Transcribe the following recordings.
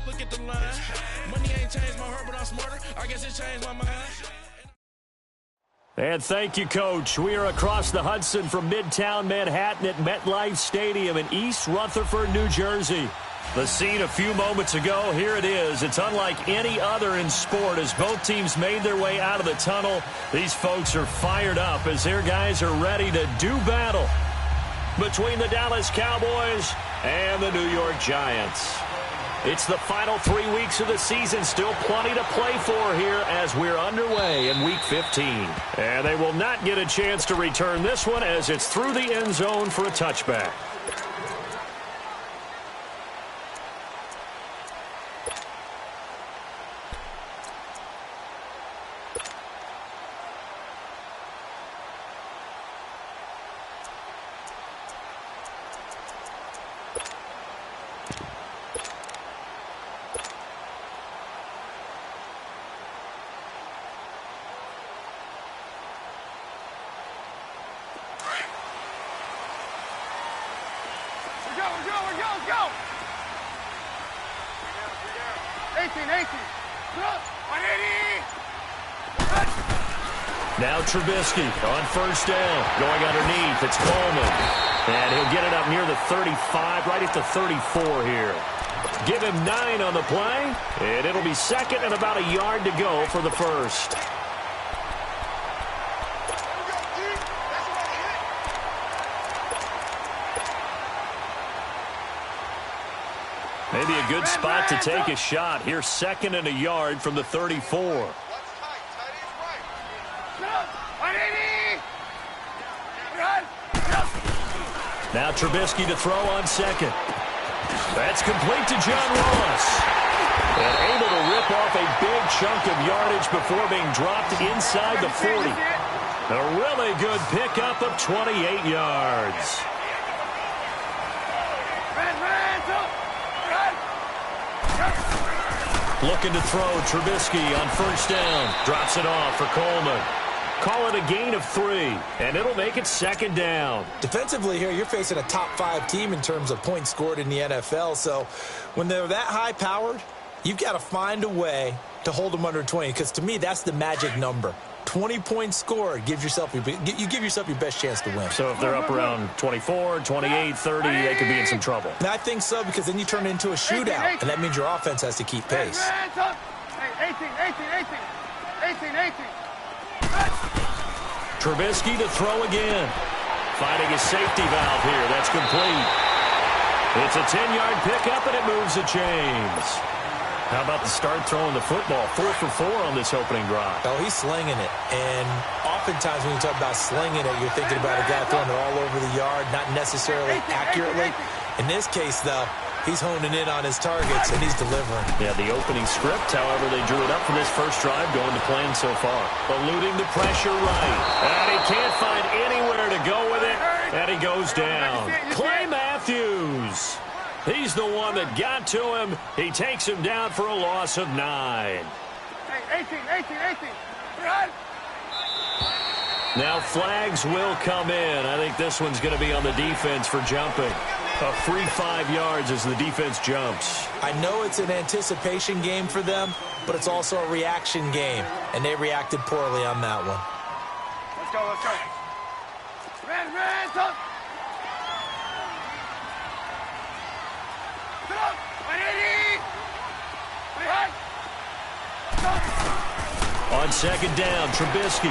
Look at the line. Money ain't changed my heart, but I'm smarter. I guess it changed my mind. And thank you, Coach. We are across the Hudson from Midtown Manhattan at MetLife Stadium in East Rutherford, New Jersey. The scene a few moments ago, here it is. It's unlike any other in sport as both teams made their way out of the tunnel. These folks are fired up as their guys are ready to do battle between the Dallas Cowboys and the New York Giants. It's the final 3 weeks of the season. Still plenty to play for here as we're underway in Week 15. And they will not get a chance to return this one as it's through the end zone for a touchback. Go! 18. Now Trubisky on first down. Going underneath, it's Coleman. And he'll get it up near the 35, right at the 34 here. Give him 9 on the play, and it'll be second and about a yard to go for the first. Maybe a good spot to take a shot. Here's second and a yard from the 34. Now Trubisky to throw on second. That's complete to John Ross. And able to rip off a big chunk of yardage before being dropped inside the 40. A really good pickup of 28 yards. Looking to throw, Trubisky on first down. Drops it off for Coleman. Call it a gain of 3, and it'll make it second down. Defensively here, you're facing a top-5 team in terms of points scored in the NFL, so when they're that high-powered, you've got to find a way to hold them under 20, because to me, that's the magic number. 20 points scored, you give yourself your best chance to win. So if they're up around 24, 28, 30, they could be in some trouble. And I think so, because then you turn it into a shootout, and that means your offense has to keep pace. 18. Trubisky to throw again. Finding a safety valve here. That's complete. It's a 10-yard pickup, and it moves the chains. How about the start throwing the football? 4 for 4 on this opening drive. Oh, he's slinging it. And oftentimes when you talk about slinging it, you're thinking about a guy throwing it all over the yard, not necessarily accurately. In this case, though, he's honing in on his targets, and he's delivering. Yeah, the opening script, however, they drew it up for this first drive, going to plan so far. Eluding the pressure right. And he can't find anywhere to go with it, and he goes down. Clay Matthews. He's the one that got to him. He takes him down for a loss of 9. 18. Now flags will come in. I think this one's going to be on the defense for jumping. A free 5 yards as the defense jumps. I know it's an anticipation game for them, but it's also a reaction game, and they reacted poorly on that one. Let's go. Red, up. On second down, Trubisky.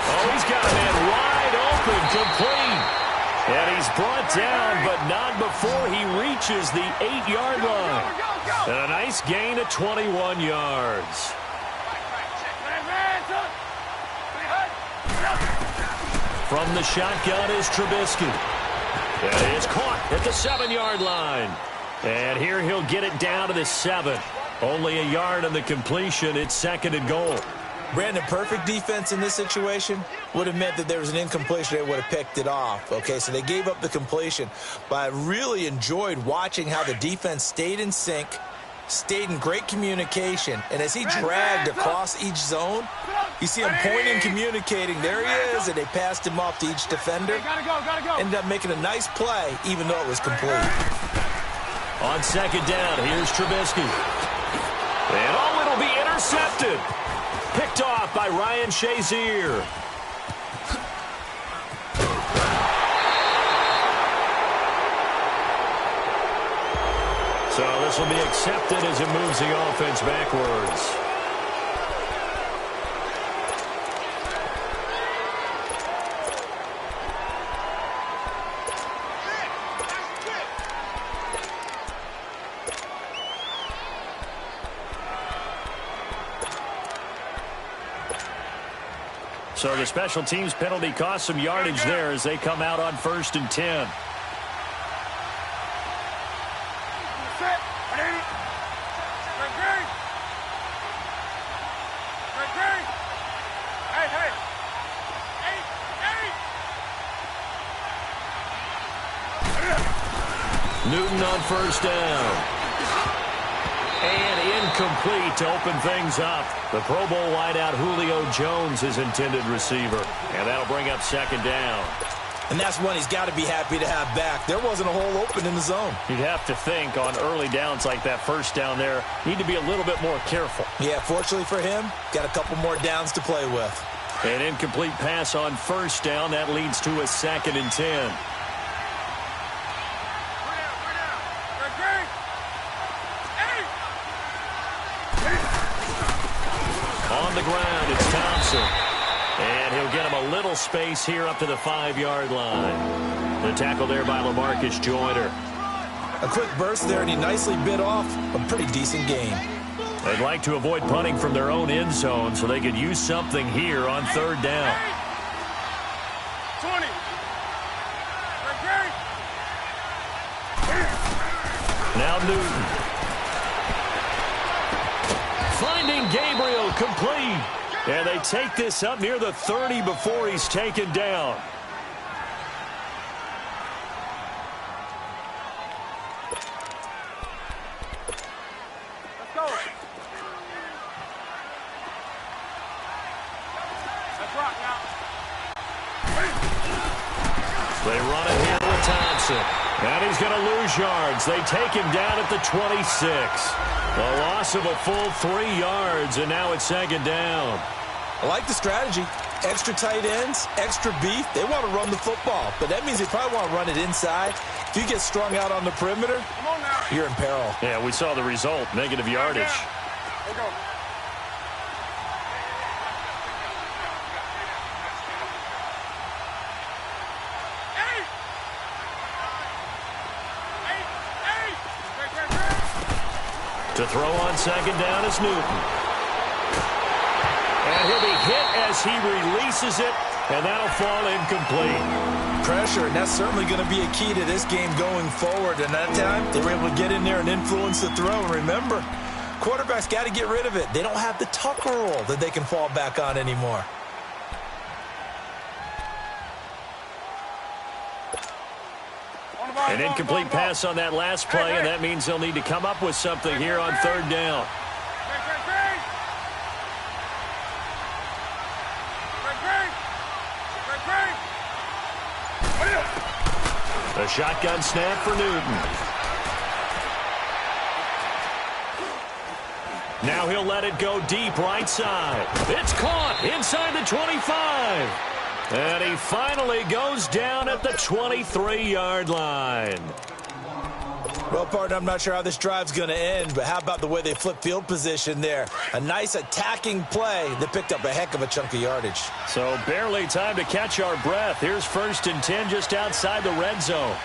Oh, he's got a man wide open, complete. And he's brought down, but not before he reaches the 8-yard line. And a nice gain of 21 yards. From the shotgun is Trubisky. And it's caught at the 7-yard line. And here he'll get it down to the 7. Only a yard on the completion. It's second and goal. Brandon, perfect defense in this situation would have meant that there was an incompletion. They would have picked it off. Okay, so they gave up the completion. But I really enjoyed watching how the defense stayed in sync, stayed in great communication. And as he dragged across each zone, you see him pointing, communicating. There he is, and they passed him off to each defender. Gotta go. Ended up making a nice play, even though it was complete. On second down, here's Trubisky. And oh, it'll be intercepted. Picked off by Ryan Shazier. So this will be accepted as it moves the offense backwards. So the special teams penalty cost some yardage there as they come out on 1st and 10. Newton on 1st down. And incomplete to open things up. The Pro Bowl wideout Julio Jones is intended receiver. And that'll bring up 2nd down. And that's one he's got to be happy to have back. There wasn't a hole open in the zone. You'd have to think on early downs like that 1st down there, need to be a little bit more careful. Yeah, fortunately for him, got a couple more downs to play with. An incomplete pass on 1st down. That leads to a 2nd and 10. On the ground, it's Thompson. And he'll get him a little space here up to the 5-yard line. The tackle there by LaMarcus Joyner. A quick burst there, and he nicely bit off a pretty decent gain. They'd like to avoid punting from their own end zone so they could use something here on 3rd down. 20. Now Newton. Finding Gabriel complete. And they take this up near the 30 before he's taken down. Let's go. Let's rock now. They run it here with Thompson. And he's going to lose yards. They take him down at the 26. A loss of a full 3 yards, and now it's 2nd down. I like the strategy. Extra tight ends, extra beef. They want to run the football, but that means they probably want to run it inside. If you get strung out on the perimeter, you're in peril. Yeah, we saw the result, negative yardage. There we go. To throw on 2nd down is Newton. And he'll be hit as he releases it, and that'll fall incomplete. Pressure, and that's certainly going to be a key to this game going forward. And that time, they were able to get in there and influence the throw. And remember, quarterbacks got to get rid of it. They don't have the tuck roll that they can fall back on anymore. An incomplete pass on that last play, and that means they'll need to come up with something here on 3rd down. A shotgun snap for Newton. Now he'll let it go deep right side. It's caught inside the 25. And he finally goes down at the 23-yard line. Well, partner, I'm not sure how this drive's going to end, but how about the way they flip field position there? A nice attacking play that picked up a heck of a chunk of yardage. So barely time to catch our breath. Here's 1st and 10 just outside the red zone.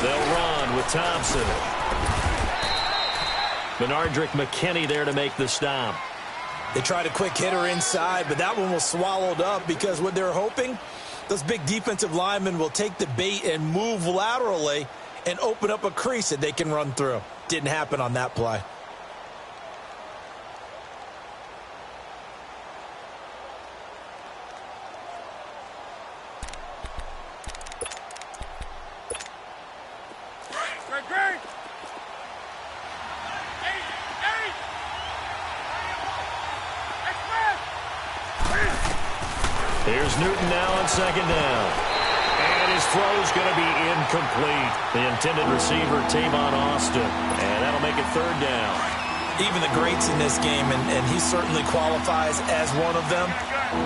They'll run with Thompson. Benardrick McKinney there to make the stop. They tried a quick hitter inside, but that one was swallowed up because what they're hoping, those big defensive linemen will take the bait and move laterally and open up a crease that they can run through. Didn't happen on that play. Here's Newton now on second down. And his throw's going to be incomplete. The intended receiver, Tavon Austin. And that'll make it third down. Even the greats in this game, and he certainly qualifies as one of them,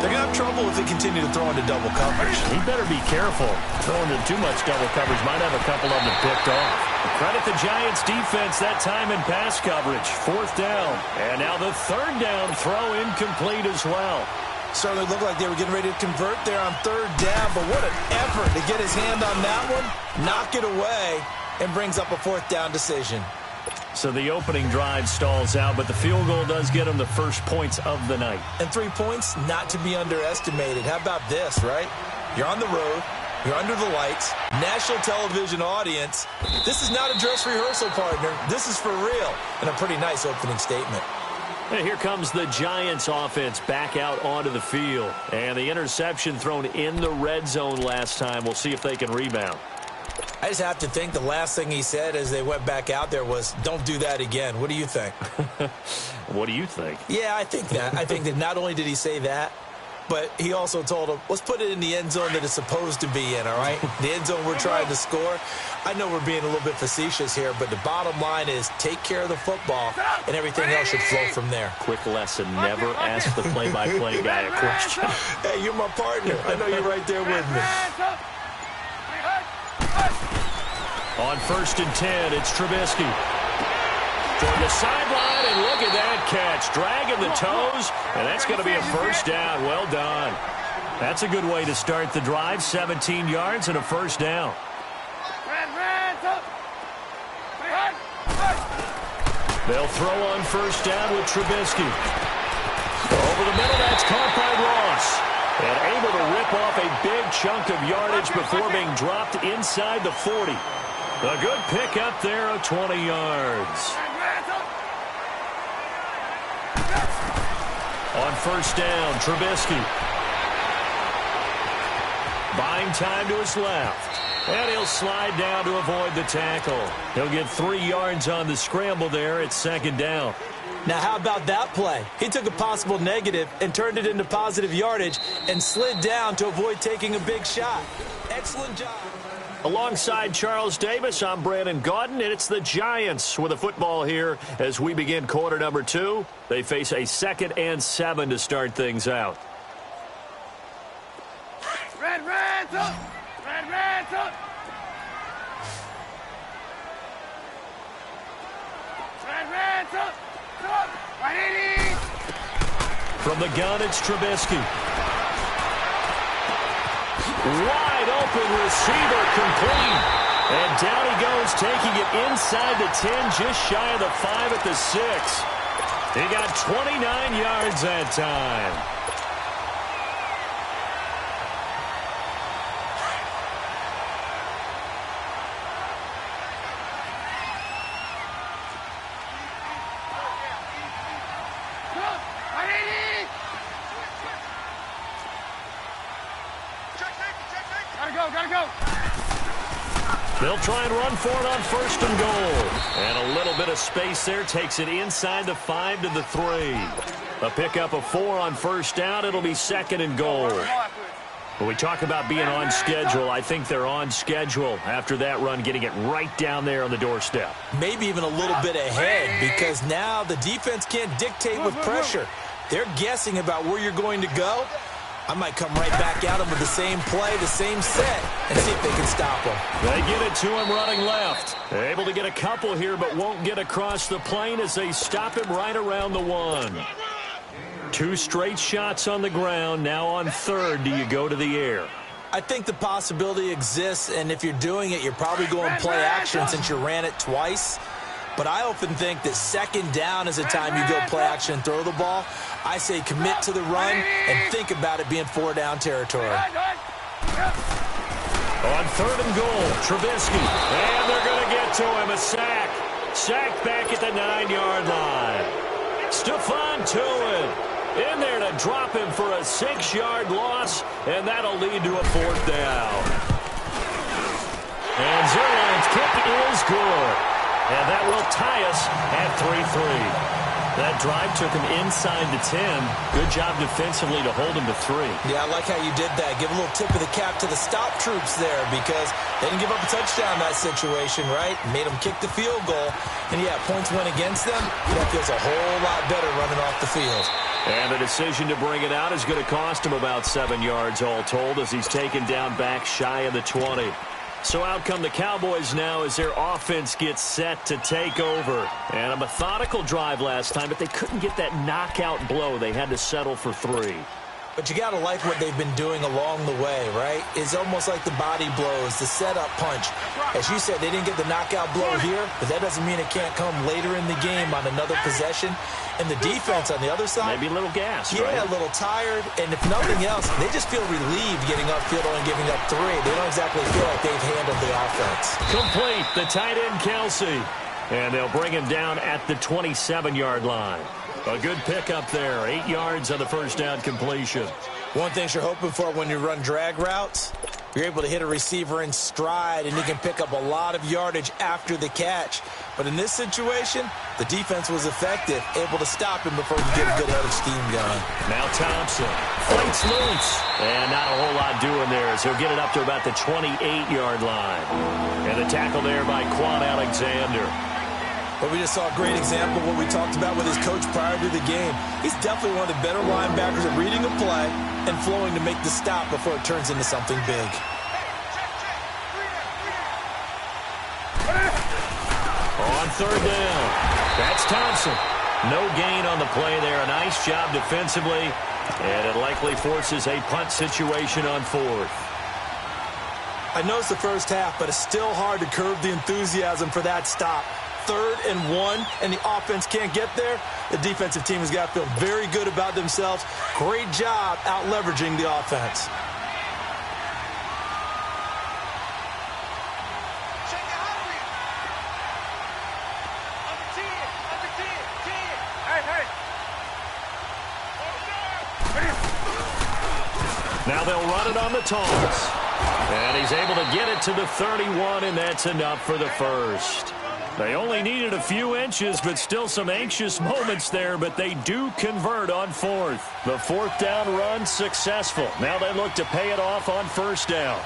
they're going to have trouble if they continue to throw into double coverage. He better be careful. Throwing into too much double coverage might have a couple of them picked off. Credit the Giants' defense that time in pass coverage. Fourth down. And now the third down throw incomplete as well. Certainly looked like they were getting ready to convert there on third down, but what an effort to get his hand on that one, knock it away, and brings up a fourth down decision. So the opening drive stalls out, but the field goal does get him the first points of the night. And 3 points, not to be underestimated. How about this, right? You're on the road. You're under the lights. National television audience. This is not a dress rehearsal, partner. This is for real. And a pretty nice opening statement. And here comes the Giants offense back out onto the field. And the interception thrown in the red zone last time. We'll see if they can rebound. I just have to think the last thing he said as they went back out there was, don't do that again. What do you think? What do you think? Yeah, I think that. I think that not only did he say that, but he also told him, let's put it in the end zone that it's supposed to be in, all right? The end zone we're trying to score. I know we're being a little bit facetious here, but the bottom line is take care of the football, and everything else should flow from there. Quick lesson, never ask the play-by-play guy a question. Hey, you're my partner. I know you're right there with me. On 1st and 10, it's Trubisky. Toward the sideline, and look at that catch. Dragging the toes, and that's going to be a first down. Well done. That's a good way to start the drive. 17 yards and a first down. They'll throw on first down with Trubisky. Over the middle, that's caught by Ross. And able to rip off a big chunk of yardage before being dropped inside the 40. A good pickup there of 20 yards. On first down, Trubisky. Buying time to his left. And he'll slide down to avoid the tackle. He'll get 3 yards on the scramble there at second down. Now, how about that play? He took a possible negative and turned it into positive yardage and slid down to avoid taking a big shot. Excellent job. Alongside Charles Davis, I'm Brandon Gaudin, and it's the Giants with the football here as we begin quarter number 2. They face a 2nd and 7 to start things out. Red, up! Red, up! Red, up! From the gun, it's Trubisky. Wide open receiver, complete. And down he goes, taking it inside the 10, just shy of the 5 at the 6. He got 29 yards that time. Gotta go. They'll try and run for it on 1st and goal. And a little bit of space there takes it inside the 5 to the 3. A pickup of 4 on 1st down. It'll be 2nd and goal. When we talk about being on schedule, I think they're on schedule after that run, getting it right down there on the doorstep. Maybe even a little bit ahead, because now the defense can't dictate with pressure. They're guessing about where you're going to go. I might come right back at him with the same play, the same set, and see if they can stop him. They get it to him running left. They're able to get a couple here, but won't get across the plane as they stop him right around the 1. 2 straight shots on the ground. Now on 3rd, do you go to the air? I think the possibility exists, and if you're doing it, you're probably going play action since you ran it twice. But I often think that 2nd down is the time you go play action and throw the ball. I say commit to the run and think about it being 4-down territory. On 3rd and goal, Trubisky. And they're going to get to him. A sack. Sacked back at the 9-yard line. Stephon Tuitt in there to drop him for a 6-yard loss, and that'll lead to a 4th down. And Zerline's kick is good. And that will tie us at 3-3. That drive took him inside the 10. Good job defensively to hold him to 3. Yeah, I like how you did that. Give a little tip of the cap to the stop troops there because they didn't give up a touchdown in that situation, right? Made them kick the field goal. And, yeah, points went against them. That feels a whole lot better running off the field. And the decision to bring it out is going to cost him about 7 yards all told as he's taken down back shy of the 20. So out come the Cowboys now as their offense gets set to take over. And a methodical drive last time, but they couldn't get that knockout blow. They had to settle for 3. But you got to like what they've been doing along the way, right? It's almost like the body blows, the setup punch. As you said, they didn't get the knockout blow here, but that doesn't mean it can't come later in the game on another possession. And the defense on the other side, maybe a little gas, yeah, right? A little tired. And if nothing else, they just feel relieved getting upfield and giving up 3. They don't exactly feel like they've handled the offense. Complete, the tight end, Kelsey. And they'll bring him down at the 27-yard line. A good pickup there, 8 yards on the first down completion. One thing you're hoping for when you run drag routes, you're able to hit a receiver in stride, and you can pick up a lot of yardage after the catch. But in this situation, the defense was effective, able to stop him before he could get a good head of steam going. Now Thompson fights loose, and not a whole lot doing there as he'll get it up to about the 28-yard line. And the tackle there by Quan Alexander. But we just saw a great example of what we talked about with his coach prior to the game. He's definitely one of the better linebackers at reading a play and flowing to make the stop before it turns into something big. On third down, that's Thompson. No gain on the play there. A nice job defensively, and it likely forces a punt situation on 4th. I know it's the first half, but it's still hard to curb the enthusiasm for that stop. 3rd and 1, and the offense can't get there. The defensive team has got to feel very good about themselves. Great job out leveraging the offense. Now they'll run it on the toss. And he's able to get it to the 31, and that's enough for the first. They only needed a few inches, but still some anxious moments there, but they do convert on 4th. The 4th down run successful. Now they look to pay it off on 1st down.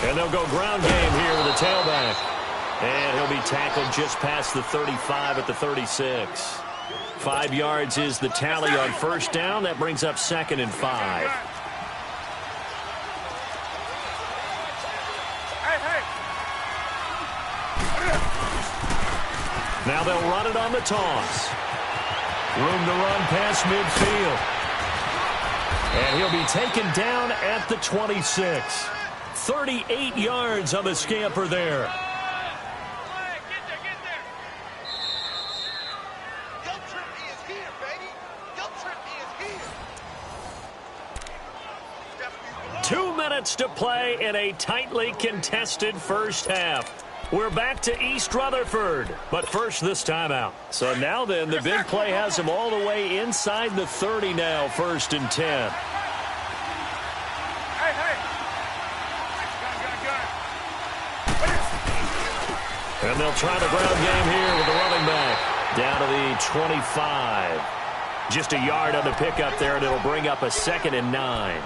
And they'll go ground game here with the tailback. And he'll be tackled just past the 35 at the 36. 5 yards is the tally on 1st down. That brings up 2nd and 5. Now they'll run it on the toss. Room to run past midfield. And he'll be taken down at the 26. 38 yards on the scamper there. To play in a tightly contested first half. We're back to East Rutherford, but first this timeout. So now then, the big play has them all the way inside the 30 now, 1st and 10. And they'll try the ground game here with the running back. Down to the 25. Just a yard on the pickup there, and it'll bring up a 2nd and 9.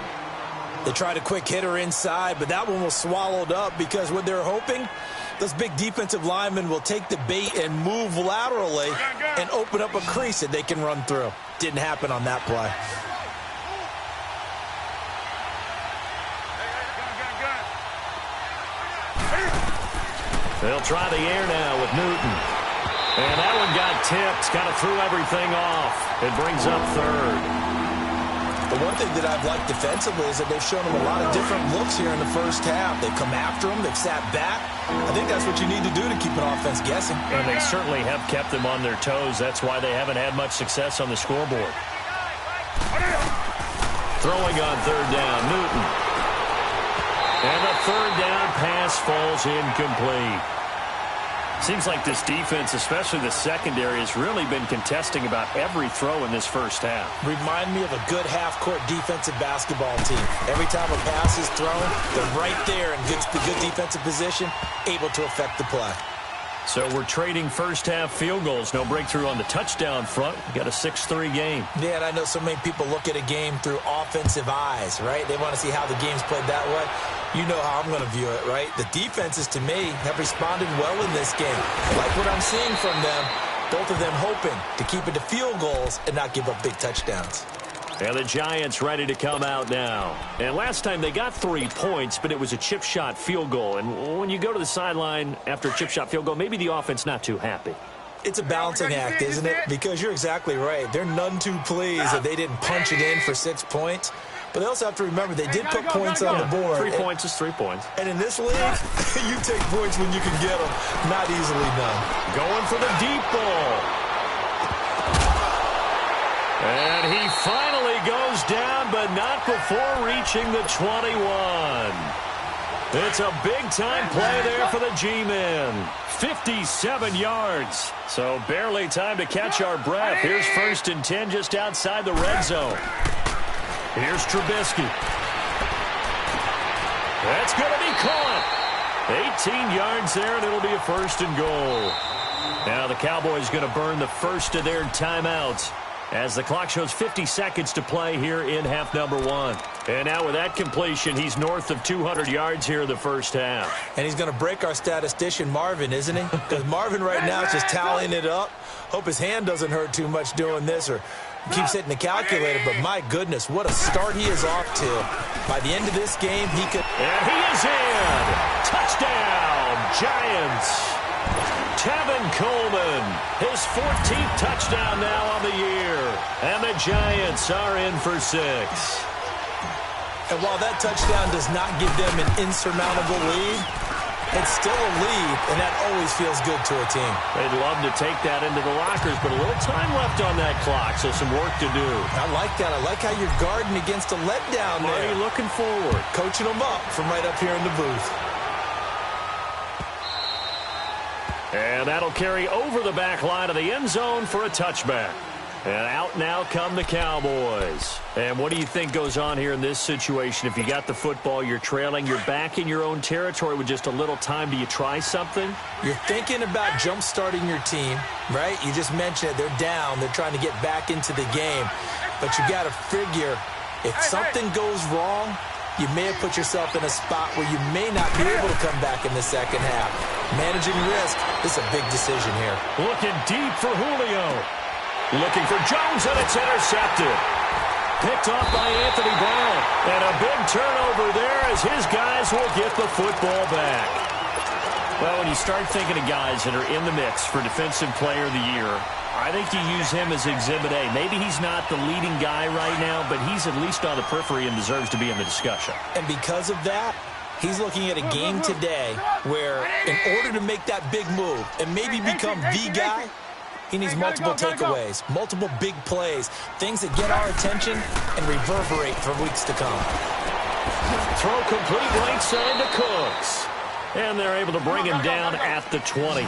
They tried a quick hitter inside, but that one was swallowed up because what they're hoping, those big defensive linemen will take the bait and move laterally and open up a crease that they can run through. Didn't happen on that play. They'll try the air now with Newton. And that one got tipped, kind of threw everything off. It brings up 3rd. The one thing that I've liked defensively is that they've shown them a lot of different looks here in the first half. They've come after them. They've sat back. I think that's what you need to do to keep an offense guessing. And they certainly have kept them on their toes. That's why they haven't had much success on the scoreboard. Throwing on 3rd down, Newton. And the 3rd down pass falls incomplete. Seems like this defense, especially the secondary, has really been contesting about every throw in this first half. Remind me of a good half-court defensive basketball team. Every time a pass is thrown, they're right there in good defensive position, able to affect the play. So we're trading first-half field goals. No breakthrough on the touchdown front. We got a 6-3 game. Yeah, and I know so many people look at a game through offensive eyes, right? They want to see how the game's played that way. You know how I'm going to view it, right? The defenses, to me, have responded well in this game. Like what I'm seeing from them, both of them hoping to keep it to field goals and not give up big touchdowns. And the Giants ready to come out now. And last time they got 3 points, but it was a chip shot field goal. And when you go to the sideline after a chip shot field goal, maybe the offense not too happy. It's a balancing act, isn't it? Because you're exactly right. They're none too pleased that they didn't punch it in for 6 points. But they also have to remember they did put points on the board. 3 points is 3 points. And in this league, you take points when you can get them. Not easily done. Going for the deep ball. And he finally goes down, but not before reaching the 21. It's a big-time play there for the G-men. 57 yards. So barely time to catch our breath. Here's 1st and 10 just outside the red zone. Here's Trubisky. That's going to be caught. 18 yards there, and it'll be a 1st and goal. Now the Cowboys going to burn the first of their timeouts as the clock shows 50 seconds to play here in half number 1. And now with that completion, he's north of 200 yards here in the first half. And he's going to break our statistician, Marvin, isn't he? Because Marvin right now is just tallying it up. Hope his hand doesn't hurt too much doing this or keeps hitting the calculator. But my goodness, what a start he is off to. By the end of this game, he could... And he is in! Touchdown, Giants! Tevin Coleman, his 14th touchdown now on the year. And the Giants are in for 6. And while that touchdown does not give them an insurmountable lead, it's still a lead, and that always feels good to a team. They'd love to take that into the lockers, but a little time left on that clock, so some work to do. I like that. I like how you're guarding against a letdown there. Marty looking forward. Coaching them up from right up here in the booth. And that'll carry over the back line of the end zone for a touchback. And out now come the Cowboys. And what do you think goes on here in this situation? If you got the football, you're trailing, you're back in your own territory with just a little time. Do you try something? You're thinking about jump-starting your team, right? You just mentioned it. They're down. They're trying to get back into the game. But you got to figure, if something goes wrong, you may have put yourself in a spot where you may not be able to come back in the second half. Managing risk is a big decision here. Looking deep for Julio. Looking for Jones, and it's intercepted. Picked off by Anthony Brown. And a big turnover there as his guys will get the football back. Well, when you start thinking of guys that are in the mix for Defensive Player of the Year, I think you use him as Exhibit A. Maybe he's not the leading guy right now, but he's at least on the periphery and deserves to be in the discussion. And because of that, he's looking at a game today where in order to make that big move and maybe become the guy, he needs multiple takeaways, multiple big plays, things that get our attention and reverberate for weeks to come. Throw complete right side to Cooks. And they're able to bring him down at the 20.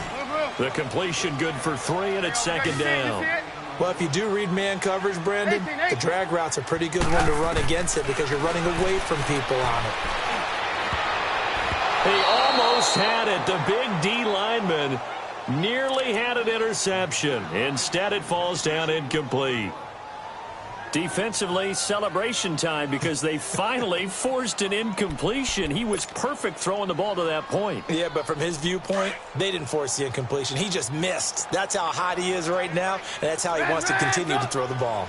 The completion good for 3, and it's 2nd down. Well, if you do read man coverage, Brandon, the drag route's a pretty good one to run against it because you're running away from people on it. He almost had it. The big D lineman nearly had an interception. Instead, it falls down incomplete. Defensively, celebration time because they finally forced an incompletion. He was perfect throwing the ball to that point. Yeah, but from his viewpoint, they didn't force the incompletion. He just missed. That's how hot he is right now, and that's how he wants to continue to throw the ball.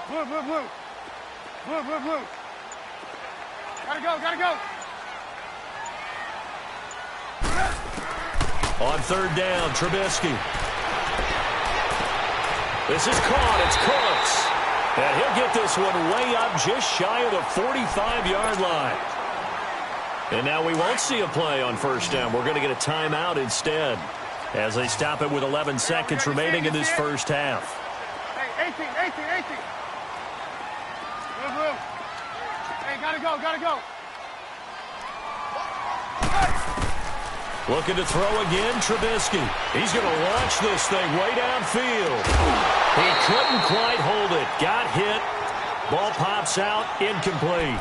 Blue, blue, blue. Blue, blue, blue. Gotta go, gotta go. On 3rd down, Trubisky. This is caught. It's Cooks. And he'll get this one way up just shy of the 45-yard line. And now we won't see a play on 1st down. We're going to get a timeout instead as they stop it with 11 seconds remaining in this first half. Hey, 18. Blue, blue. Hey, gotta go, gotta go. Looking to throw again, Trubisky. He's going to launch this thing way downfield. He couldn't quite hold it. Got hit, Ball pops out, incomplete.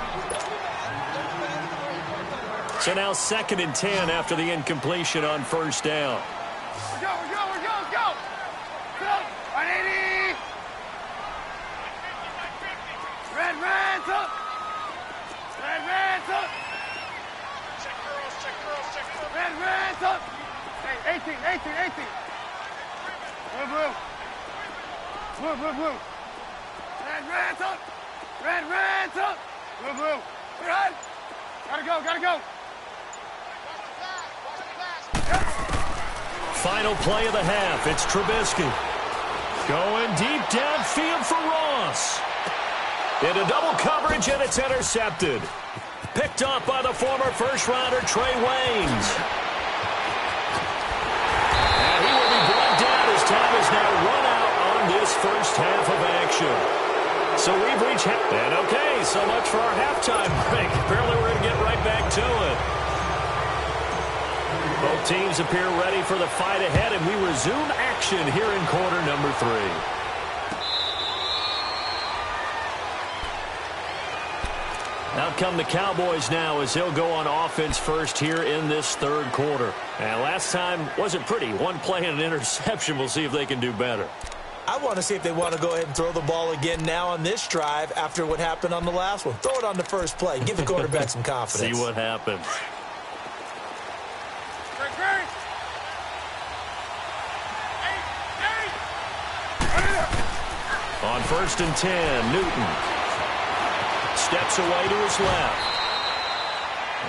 So now 2nd and 10 after the incompletion on first down. We're go. 180. Red's up. Red's up. Check girls. Red's up. Hey, 18. Blue. Red's up. Red's up. Blue. Run. Gotta go. Final play of the half. It's Trubisky. Going deep downfield for Ross. Into double coverage, and it's intercepted. Picked off by the former first-rounder Trey Waynes. And he will be brought down as time is now run out on this first half of action. So we've reached half. And okay, so much for our halftime break. Apparently we're going to get right back to it. Both teams appear ready for the fight ahead, and we resume action here in quarter number 3. Out come the Cowboys now as they'll go on offense first here in this third quarter. And last time wasn't pretty. One play and an interception. We'll see if they can do better. I want to see if they want to go ahead and throw the ball again now on this drive after what happened on the last one. Throw it on the first play. Give the quarterback some confidence. See what happens. On 1st and 10, Newton steps away to his left.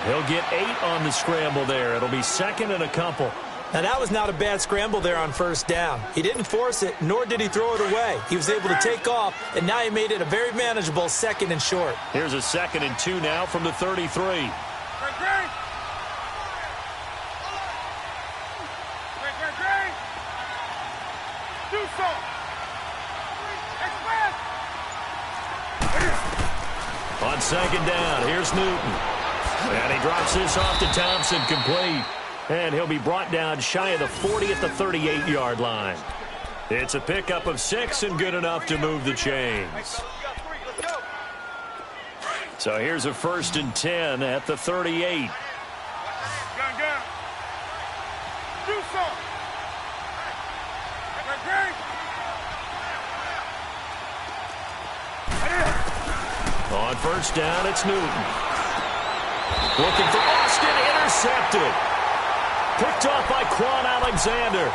He'll get 8 on the scramble there. It'll be 2nd and a couple. Now, that was not a bad scramble there on first down. He didn't force it, nor did he throw it away. He was able to take off, and now he made it a very manageable 2nd and short. Here's a 2nd and 2 now from the 33. On 2nd down, here's Newton. And he drops this off to Thompson, complete. And he'll be brought down shy of the 40 at the 38-yard line. It's a pickup of 6 and good enough to move the chains. So here's a 1st and 10 at the 38. On first down, it's Newton. Looking for Austin, intercepted. Picked off by Quan Alexander.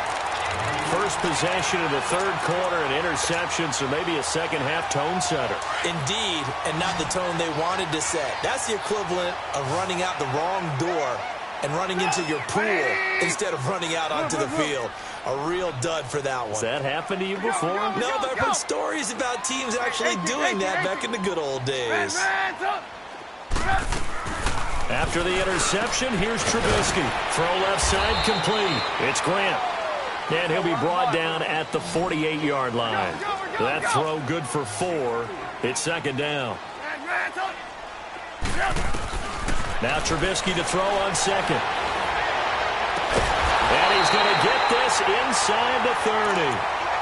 First possession of the third quarter, an interception, so maybe a second-half tone setter. Indeed, and not the tone they wanted to set. That's the equivalent of running out the wrong door and running into your pool instead of running out onto the field. A real dud for that one. Has that happened to you before? No, but I've heard stories about teams actually doing that back in the good old days. After the interception, here's Trubisky. Throw left side, complete. It's Grant. And he'll be brought down at the 48-yard line. That throw good for 4. It's 2nd down. Now Trubisky to throw on 2nd. And he's going to get this inside the 30.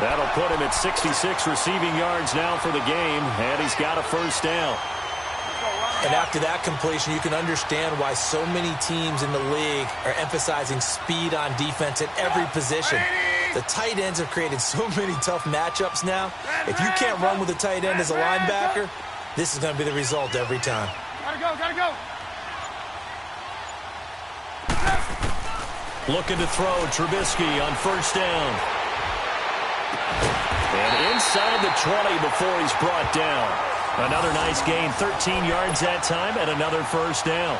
That'll put him at 66 receiving yards now for the game, and he's got a first down. And after that completion, you can understand why so many teams in the league are emphasizing speed on defense at every position. The tight ends have created so many tough matchups now. If you can't run with a tight end as a linebacker, this is going to be the result every time. Gotta go. Looking to throw, Trubisky on first down. And inside the 20 before he's brought down. Another nice gain, 13 yards that time, and another first down.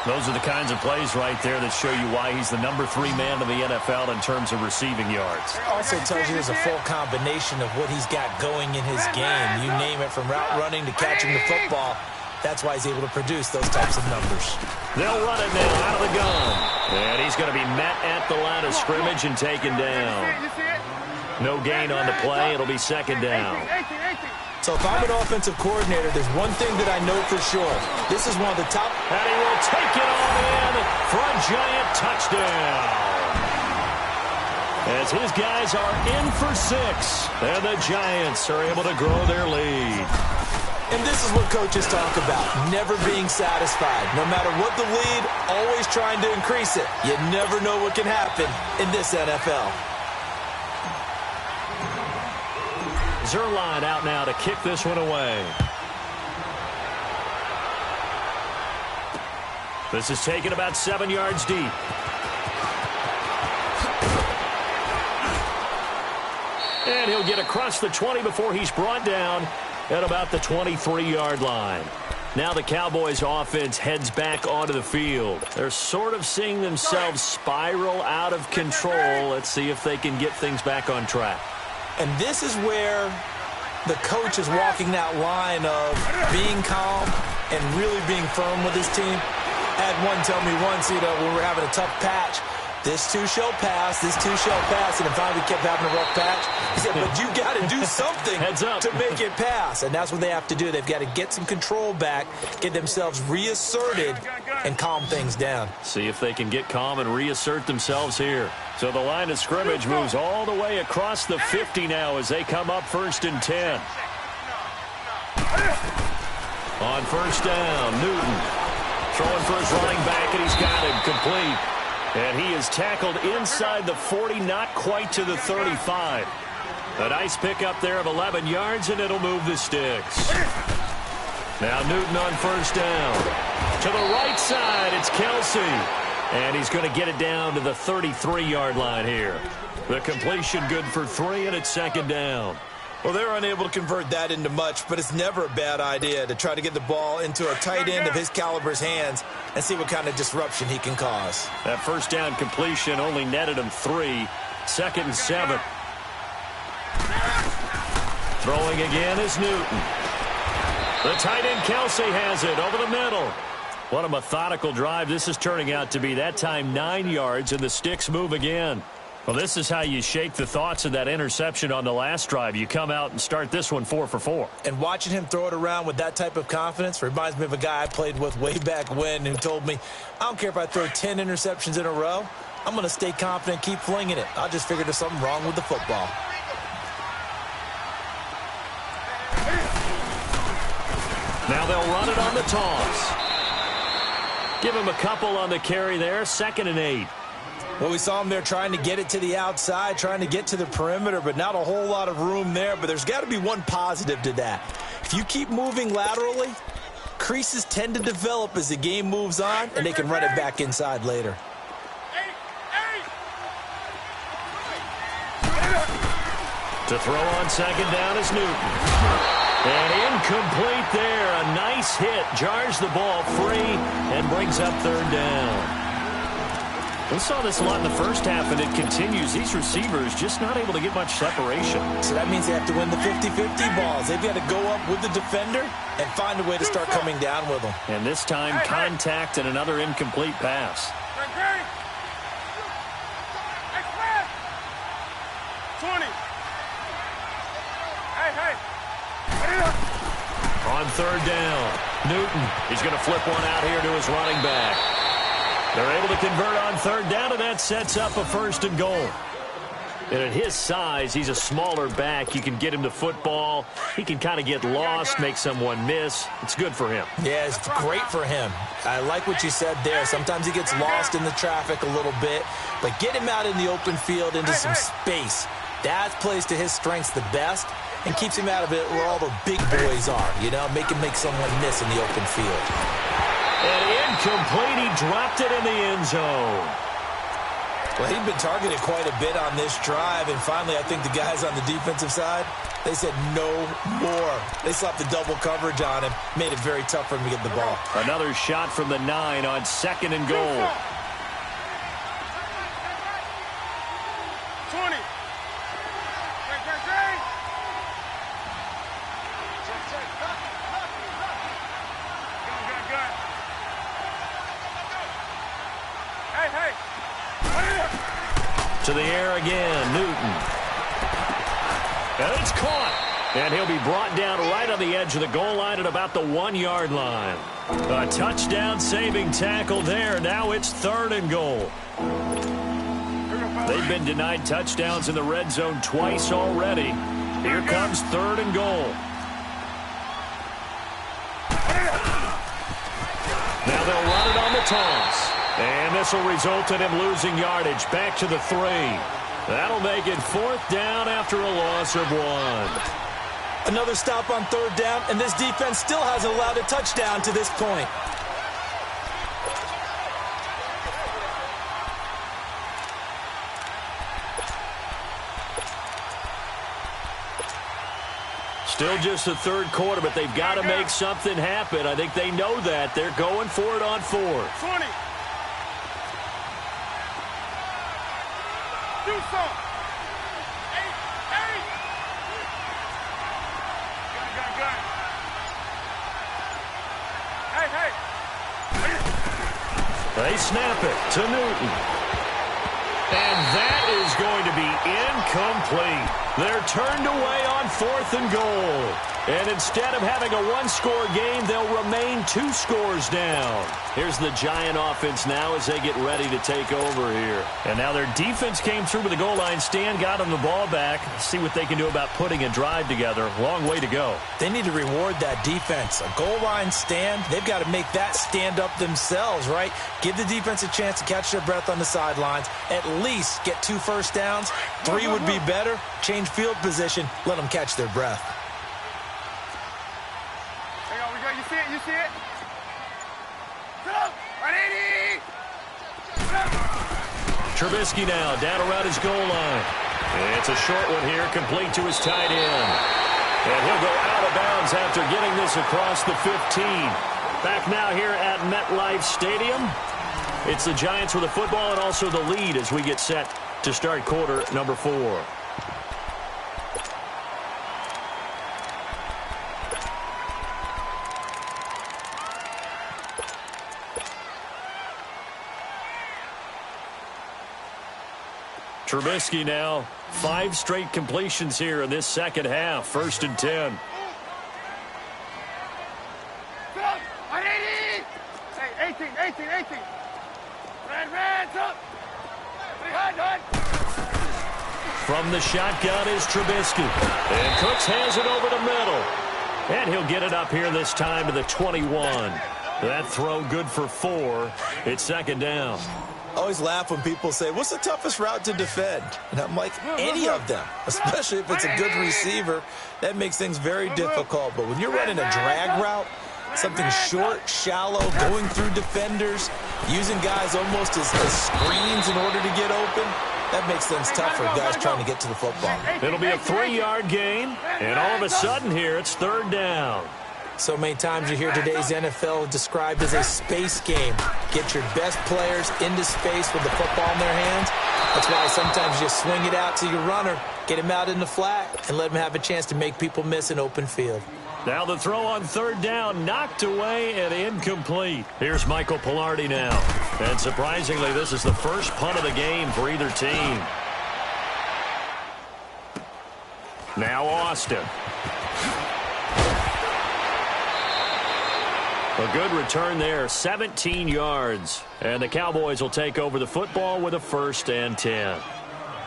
Those are the kinds of plays right there that show you why he's the number 3 man in the NFL in terms of receiving yards. Also tells you there's a full combination of what he's got going in his game. You name it, from route running to catching the football. That's why he's able to produce those types of numbers. They'll run it now out of the gun. And he's going to be met at the line of scrimmage and taken down. No gain on the play. It'll be 2nd down. So if I'm an offensive coordinator, there's one thing that I know for sure. This is one of the top. And he will take it all in for a giant touchdown. As his guys are in for 6. And the Giants are able to grow their lead. And this is what coaches talk about, never being satisfied. No matter what the lead, always trying to increase it. You never know what can happen in this NFL. Zerline out now to kick this one away. This is taken about 7 yards deep. And he'll get across the 20 before he's brought down at about the 23-yard line. Now the Cowboys offense heads back onto the field. They're sort of seeing themselves spiral out of control. Let's see if they can get things back on track. And this is where the coach is walking that line of being calm and really being firm with his team. I had one tell me once, when we were having a tough patch, this too shall pass, this too shall pass, and finally we kept having a rough patch. He said, but you got to do something to make it pass, and that's what they have to do. They've got to get some control back, get themselves reasserted, and calm things down. See if they can get calm and reassert themselves here. So the line of scrimmage moves all the way across the 50 now as they come up 1st and 10. On 1st down, Newton throwing for his running back, and he's got him complete. And he is tackled inside the 40, not quite to the 35. A nice pickup there of 11 yards, and it'll move the sticks. Now Newton on 1st down. To the right side, it's Kelsey. And he's going to get it down to the 33-yard line here. The completion good for 3, and it's 2nd down. Well, they're unable to convert that into much, but it's never a bad idea to try to get the ball into a tight end of his caliber's hands and see what kind of disruption he can cause. That 1st down completion only netted him 3. 2nd and 7. Throwing again is Newton. The tight end Kelsey has it over the middle. What a methodical drive this is turning out to be. That time 9 yards, and the sticks move again. Well, this is how you shake the thoughts of that interception on the last drive. You come out and start this one 4 for 4. And watching him throw it around with that type of confidence reminds me of a guy I played with way back when who told me, I don't care if I throw 10 interceptions in a row. I'm going to stay confident, keep flinging it. I just figured there's something wrong with the football. Now they'll run it on the toss. Give him a couple on the carry there. 2nd and 8. Well, we saw him there trying to get it to the outside, trying to get to the perimeter, but not a whole lot of room there. But there's got to be one positive to that. If you keep moving laterally, creases tend to develop as the game moves on, and they can run it back inside later. To throw on 2nd down is Newton. And incomplete there. A nice hit. Jars the ball free and brings up 3rd down. We saw this a lot in the first half, and it continues. These receivers just not able to get much separation. So that means they have to win the 50-50 balls. They've got to go up with the defender and find a way to start coming down with them. And this time, contact and another incomplete pass. 20. On 3rd down, Newton. He's going to flip one out here to his running back. They're able to convert on 3rd down, and that sets up a 1st and goal. And at his size, he's a smaller back. You can get him the football. He can kind of get lost, make someone miss. It's good for him. Yeah, it's great for him. I like what you said there. Sometimes he gets lost in the traffic a little bit, but get him out in the open field into some space. That plays to his strengths the best and keeps him out of it where all the big boys are, make him make someone miss in the open field. And incomplete. He dropped it in the end zone. Well, he'd been targeted quite a bit on this drive, and finally I think the guys on the defensive side, they said no more. They slapped the double coverage on him, made it very tough for him to get the ball. Another shot from the 9 on 2nd and goal. 20. To the air again, Newton. And it's caught. And he'll be brought down right on the edge of the goal line at about the 1-yard line. A touchdown-saving tackle there. Now it's 3rd and goal. They've been denied touchdowns in the red zone twice already. Here comes 3rd and goal. Now they'll run it on the toss. And this will result in him losing yardage. Back to the 3. That'll make it 4th down after a loss of 1. Another stop on 3rd down, and this defense still hasn't allowed a touchdown to this point. Still just the 3rd quarter, but they've got to make something happen. I think they know that. They're going for it on 4th. 20. Do something. 8. Gun. Hey. They snap it to Newton. And that is going to be incomplete. They're turned away on 4th and goal. And instead of having a 1-score game, they'll remain 2 scores down. Here's the Giant offense now as they get ready to take over here. And now their defense came through with a goal line stand, got them the ball back. See what they can do about putting a drive together. Long way to go. They need to reward that defense. A goal line stand, they've got to make that stand up themselves, right? Give the defense a chance to catch their breath on the sidelines. At least get 2 first downs. 3 would be better. Change field position. Let them catch their breath. You see it? Trubisky now down around his goal line. It's a short one here, complete to his tight end. And he'll go out of bounds after getting this across the 15. Back now here at MetLife Stadium. It's the Giants with the football and also the lead as we get set to start quarter number 4. Trubisky now, 5 straight completions here in this second half. 1st and 10. Hey, 18. Red, up. From the shotgun is Trubisky. And Cooks has it over the middle. And he'll get it up here this time to the 21. That throw good for 4. It's 2nd down. I always laugh when people say, what's the toughest route to defend? And I'm like, any of them, especially if it's a good receiver. That makes things very difficult. But when you're running a drag route, something short, shallow, going through defenders, using guys almost as screens in order to get open, that makes things tough for guys trying to get to the football. It'll be a 3-yard gain, and all of a sudden here, it's 3rd down. So many times you hear today's NFL described as a space game. Get your best players into space with the football in their hands. That's why sometimes you just swing it out to your runner, get him out in the flat, and let him have a chance to make people miss an open field. Now the throw on 3rd down, knocked away and incomplete. Here's Michael Pilardi now. And surprisingly, this is the first punt of the game for either team. Now Austin. A good return there, 17 yards. And the Cowboys will take over the football with a 1st and 10.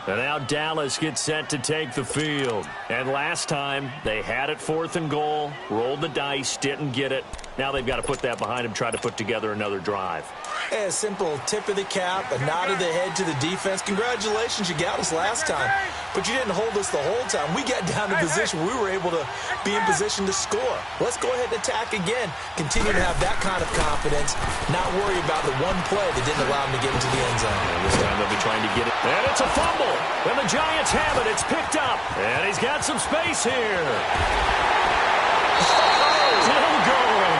And now Dallas gets set to take the field. And last time, they had it 4th and goal, rolled the dice, didn't get it. Now they've got to put that behind them, try to put together another drive. Hey, a simple tip of the cap, a nod of the head to the defense. Congratulations, you got us last time. But you didn't hold us the whole time. We got down to position. We were able to be in position to score. Let's go ahead and attack again. Continue to have that kind of confidence. Not worry about the one play that didn't allow them to get into the end zone. And this time they'll be trying to get it. And it's a fumble. And the Giants have it. It's picked up. And he's got some space here. Still going.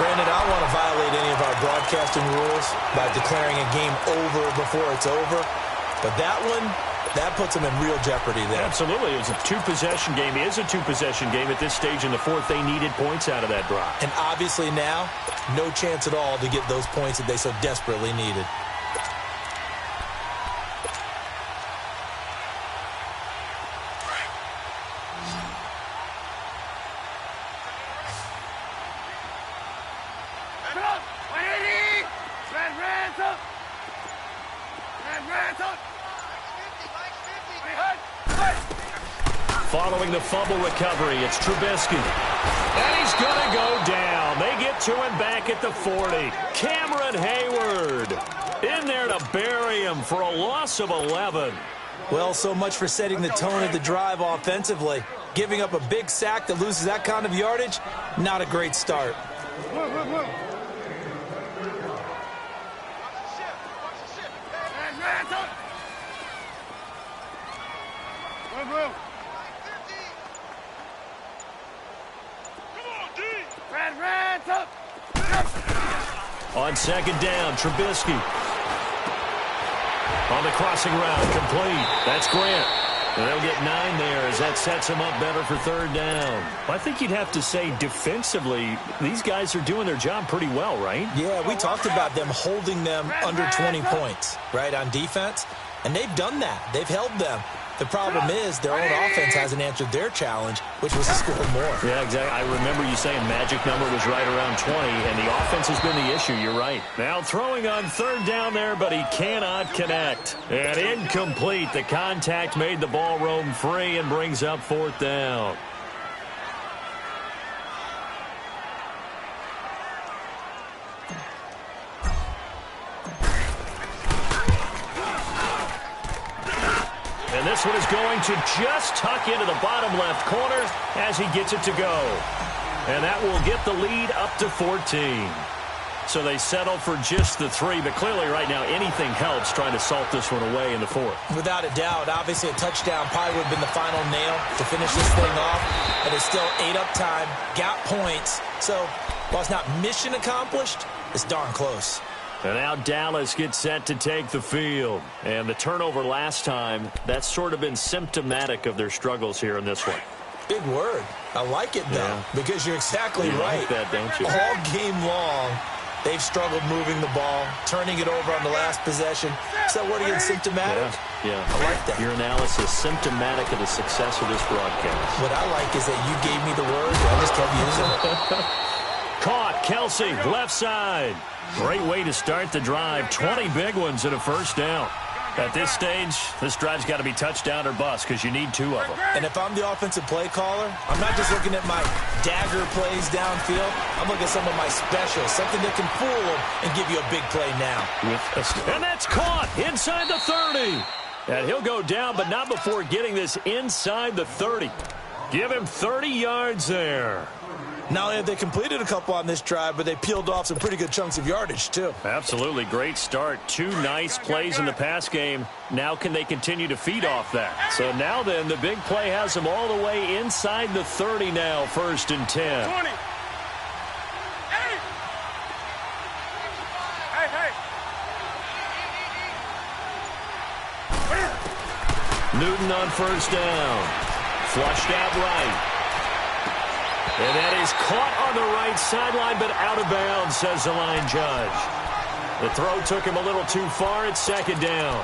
Brandon, I don't want to violate any of our broadcasting rules by declaring a game over before it's over. But that one, that puts them in real jeopardy there. Absolutely. It was a 2-possession game. It is a 2-possession game at this stage in the 4th. They needed points out of that drive. And obviously now, no chance at all to get those points that they so desperately needed. Following the fumble recovery, it's Trubisky. And he's going to go down. They get to him back at the 40. Cameron Hayward in there to bury him for a loss of 11. Well, so much for setting the tone of the drive offensively. Giving up a big sack that loses that kind of yardage, not a great start. On second down, Trubisky. On the crossing route, complete. That's Grant. And they'll get 9 there as that sets him up better for third down. I think you'd have to say defensively, these guys are doing their job pretty well, right? Yeah, we talked about them holding them under 20 points, right, on defense. And they've done that. They've held them. The problem is their own offense hasn't answered their challenge, which was to score more. Yeah, exactly. I remember you saying magic number was right around 20, and the offense has been the issue. You're right. Now throwing on third down there, but he cannot connect. And incomplete. The contact made the ball roam free and brings up fourth down. And this one is going to just tuck into the bottom left corner as he gets it to go. And that will get the lead up to 14. So they settle for just the 3, but clearly right now anything helps trying to salt this one away in the 4th. Without a doubt, obviously a touchdown probably would have been the final nail to finish this thing off. But it's still 8 up time, got points. So while it's not mission accomplished, it's darn close. And now Dallas gets set to take the field. And the turnover last time, that's sort of been symptomatic of their struggles here in this one. Big word. I like it, though, because you're exactly right. Like that, don't you? All game long, they've struggled moving the ball, turning it over on the last possession. So what again, symptomatic? Yeah. I like that. Your analysis symptomatic of the success of this broadcast. What I like is that you gave me the word, I just kept using it. Caught, Kelsey, left side. Great way to start the drive. 20 big ones and a first down. At this stage, this drive's got to be touchdown or bust because you need 2 of them. And if I'm the offensive play caller, I'm not just looking at my dagger plays downfield. I'm looking at some of my specials, something that can fool them and give you a big play now. And that's caught inside the 30. And he'll go down, but not before getting this inside the 30. Give him 30 yards there. Not only have they completed a couple on this drive, but they peeled off some pretty good chunks of yardage, too. Absolutely. Great start. 2 nice plays in the pass game. Now can they continue to feed off that? So now then, the big play has them all the way inside the 30 now, 1st and 10. 20. Newton on first down. Flushed out right. And that is caught on the right sideline, but out of bounds, says the line judge. The throw took him a little too far. It's second down.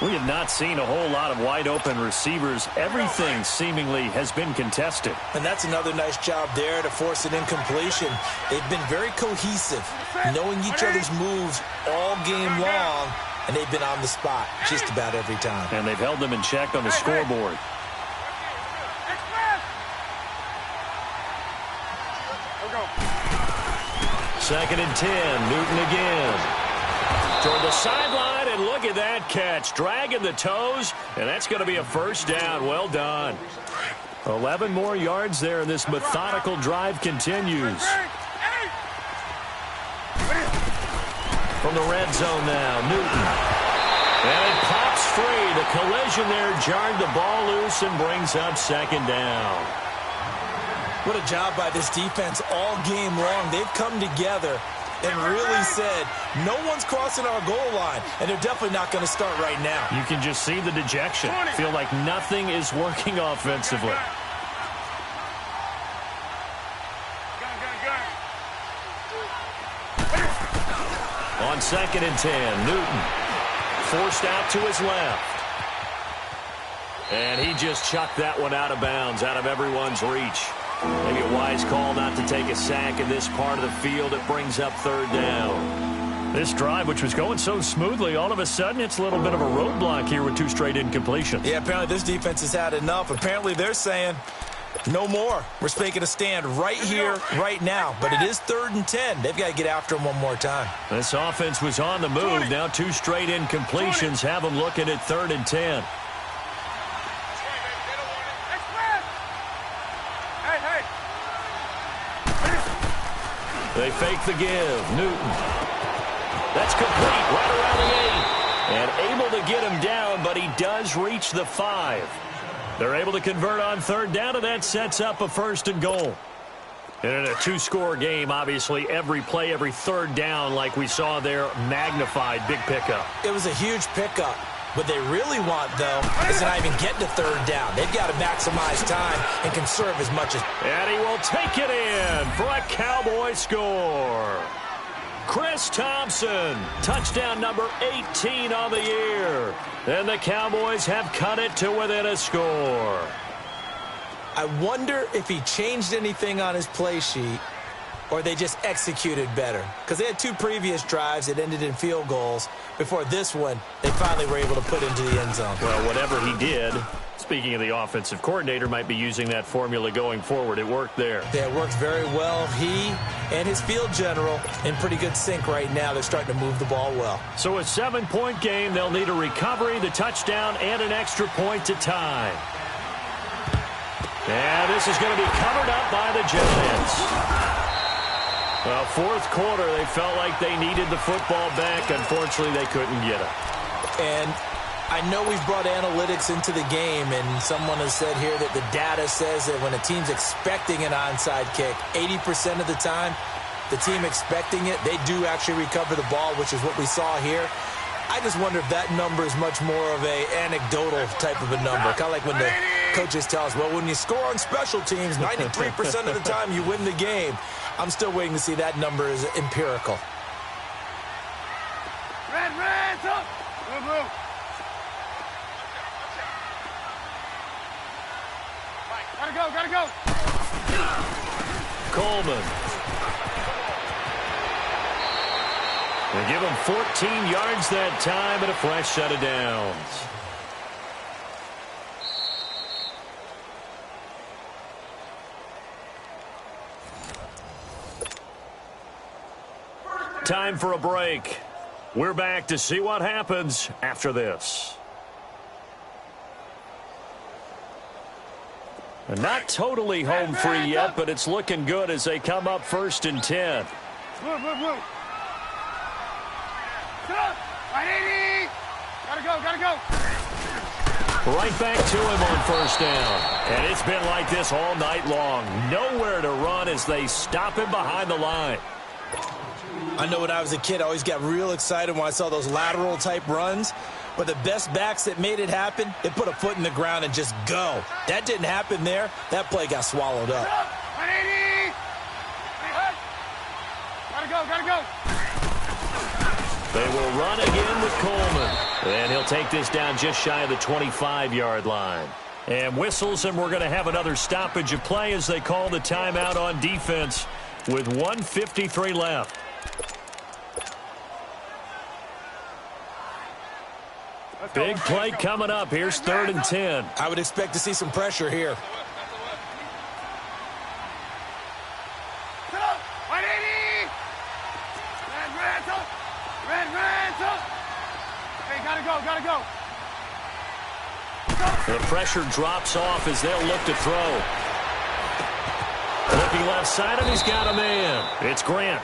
We have not seen a whole lot of wide-open receivers. Everything seemingly has been contested. And that's another nice job there to force an incompletion. They've been very cohesive, knowing each other's moves all game long, and they've been on the spot just about every time. And they've held them in check on the scoreboard. Second and 10, Newton again. Toward the sideline, and look at that catch. Dragging the toes, and that's going to be a first down. Well done. 11 more yards there, and this methodical drive continues. From the red zone now, Newton. And it pops free. The collision there jarred the ball loose and brings up second down. What a job by this defense all game long. They've come together and really said, no one's crossing our goal line, and they're definitely not going to start right now. You can just see the dejection. Feel like nothing is working offensively. On second and 10, Newton forced out to his left. And he just chucked that one out of bounds, out of everyone's reach. Maybe a wise call not to take a sack in this part of the field. It brings up third down. This drive, which was going so smoothly, all of a sudden it's a little bit of a roadblock here with 2 straight incompletions. Yeah, apparently this defense has had enough. Apparently they're saying, No more. We're making a stand right here, right now. But it is 3rd and 10. They've got to get after him one more time. This offense was on the move. Now 2 straight incompletions have them looking at 3rd and 10. They fake the give. Newton. That's complete right around the 8. And able to get him down, but he does reach the 5. They're able to convert on 3rd down, and that sets up a 1st and goal. And in a 2-score game, obviously, every play, every 3rd down, like we saw there, magnified. Big pickup. It was a huge pickup. What they really want, though, is to not even get to 3rd down. They've got to maximize time and conserve as much as... And he will take it in for a Cowboy score. Chris Thompson, touchdown number 18 on the year. And the Cowboys have cut it to within a score. I wonder if he changed anything on his play sheet or they just executed better. Because they had 2 previous drives that ended in field goals. Before this one, they finally were able to put into the end zone. Well, whatever he did, speaking of the offensive coordinator, might be using that formula going forward. It worked there. Yeah, it worked very well. He and his field general in pretty good sync right now. They're starting to move the ball well. So a 7-point game. They'll need a recovery, the touchdown, and an extra point to tie. And this is going to be covered up by the Giants. Well, 4th quarter, they felt like they needed the football back. Unfortunately, they couldn't get it. And I know we've brought analytics into the game, and someone has said here that the data says that when a team's expecting an onside kick, 80% of the time, the team expecting it, they do actually recover the ball, which is what we saw here. I just wonder if that number is much more of a anecdotal type of a number. Kind of like when the coaches tell us, well, when you score on special teams, 93% of the time you win the game. I'm still waiting to see that number is empirical. Red, up! Blue. Gotta go! Coleman. They give him 14 yards that time and a fresh set of downs. Time for a break. We're back to see what happens after this. And not totally home free yet, but it's looking good as they come up 1st and 10. Blue. Gotta go. Right back to him on 1st down. And it's been like this all night long. Nowhere to run as they stop him behind the line. I know when I was a kid, I always got real excited when I saw those lateral type runs. But the best backs that made it happen, they put a foot in the ground and just go. That didn't happen there. That play got swallowed up. 180! Gotta go. They will run again with Coleman. And he'll take this down just shy of the 25-yard line. And whistles, and we're going to have another stoppage of play as they call the timeout on defense with 1:53 left. Big play coming up. Here's 3rd and 10. I would expect to see some pressure here. Hey, gotta go. The pressure drops off as they'll look to throw. Looking left side, and he's got a man. It's Grant.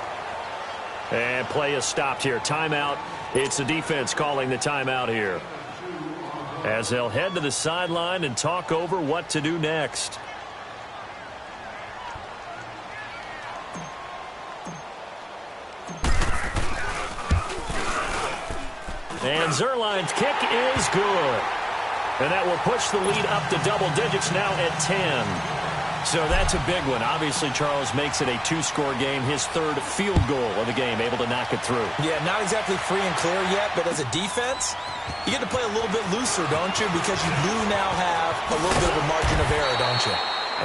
And play is stopped here. Timeout. It's the defense calling the timeout here, as they'll head to the sideline and talk over what to do next. And Zerline's kick is good. And that will push the lead up to double digits now at 10. So that's a big one. Obviously, Charles makes it a 2-score game. His 3rd field goal of the game, able to knock it through. Yeah, not exactly free and clear yet, but as a defense, you get to play a little bit looser, don't you? Because you do now have a little bit of a margin of error, don't you?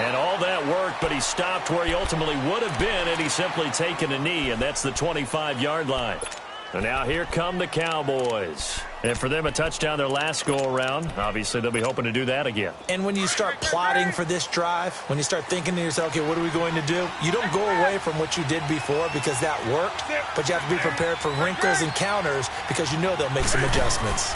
And all that worked, but he stopped where he ultimately would have been, and he's simply taken a knee, and that's the 25-yard line. And now here come the Cowboys. And for them, a touchdown their last go-around. Obviously, they'll be hoping to do that again. And when you start plotting for this drive, when you start thinking to yourself, okay, what are we going to do? You don't go away from what you did before because that worked, but you have to be prepared for wrinkles and counters because you know they'll make some adjustments.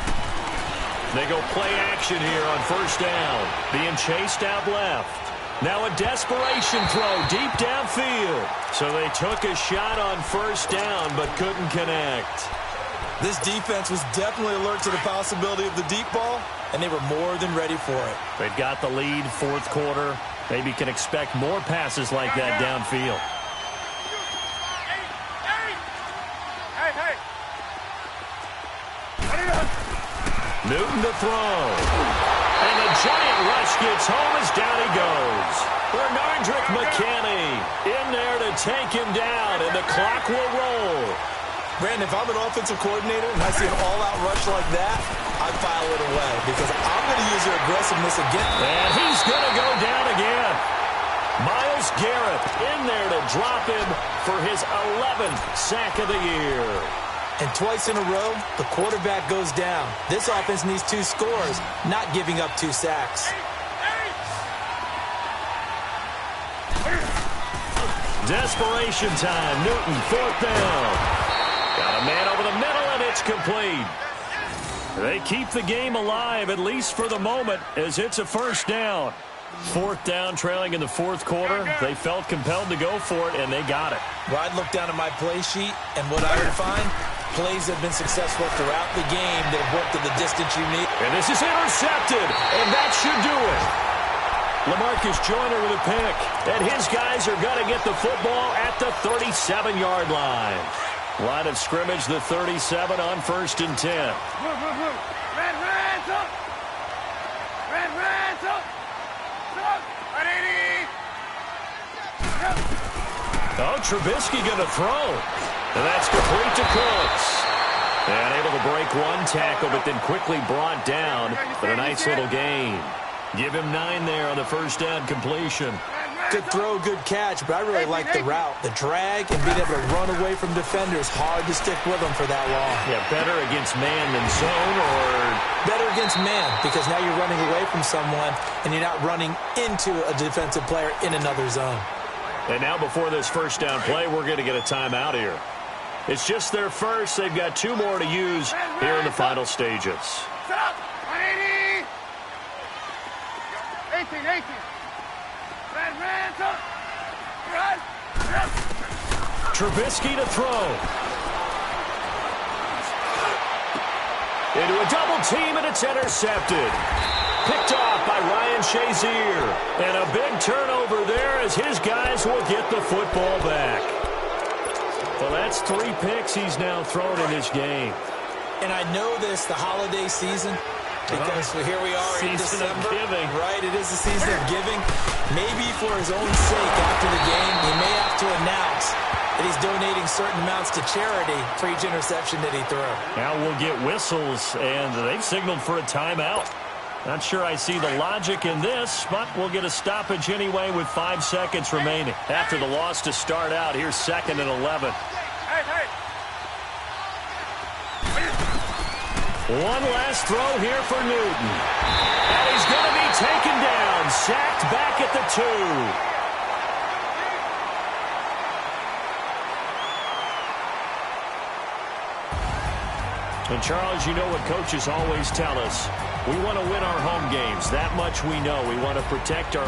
They go play action here on first down. Being chased out left. Now a desperation throw deep downfield. So they took a shot on first down but couldn't connect. This defense was definitely alert to the possibility of the deep ball, and they were more than ready for it. They've got the lead, fourth quarter. Maybe can expect more passes like that downfield. Newton to throw. And the giant rush gets home as down he goes. Bernardrick McKinney in there to take him down, and the clock will roll. Brandon, if I'm an offensive coordinator and I see an all-out rush like that, I file it away because I'm going to use their aggressiveness again. And he's going to go down again. Myles Garrett in there to drop him for his 11th sack of the year. And twice in a row, the quarterback goes down. This offense needs 2 scores, not giving up 2 sacks. Desperation time. Newton, fourth down. Got a man over the middle, and it's complete. They keep the game alive, at least for the moment, as it's a first down. Fourth down, trailing in the fourth quarter. They felt compelled to go for it, and they got it. Well, I'd look down at my play sheet, and what I would find, plays have been successful throughout the game that have worked to the distance you need. And this is intercepted, and that should do it. LaMarcus Joyner with a pick, and his guys are going to get the football at the 37-yard line. Line of scrimmage, the 37 on 1st and 10. Red, red's up! Red, red's up! Oh, Trubisky going to throw. And that's complete to Cooks. And able to break one tackle, but then quickly brought down. But a nice little gain. Give him 9 there on the first down completion. Good throw, good catch, but I really like the route. The drag and being able to run away from defenders, hard to stick with them for that long. Yeah, better against man than zone, or better against man, because now you're running away from someone and you're not running into a defensive player in another zone. And now before this first down play, we're going to get a timeout here. It's just their first. They've got 2 more to use here in the final stages. 180! 18. Red, up! Run! Trubisky to throw. Into a double team, and it's intercepted. Picked off by Ryan Shazier. And a big turnover there as his guys will get the football back. Well, that's 3 picks he's now thrown in this game. And I know this, the holiday season, because here we are in December. Season of giving. Right, it is the season of giving. Maybe for his own sake after the game, he may have to announce that he's donating certain amounts to charity for each interception that he threw. Now we'll get whistles, and they've signaled for a timeout. Not sure I see the logic in this, but we'll get a stoppage anyway with 5 seconds remaining. After the loss to start out, here's 2nd and 11. One last throw here for Newton. And he's going to be taken down, sacked back at the 2. And, Charles, you know what coaches always tell us. We want to win our home games. That much we know. We want to protect our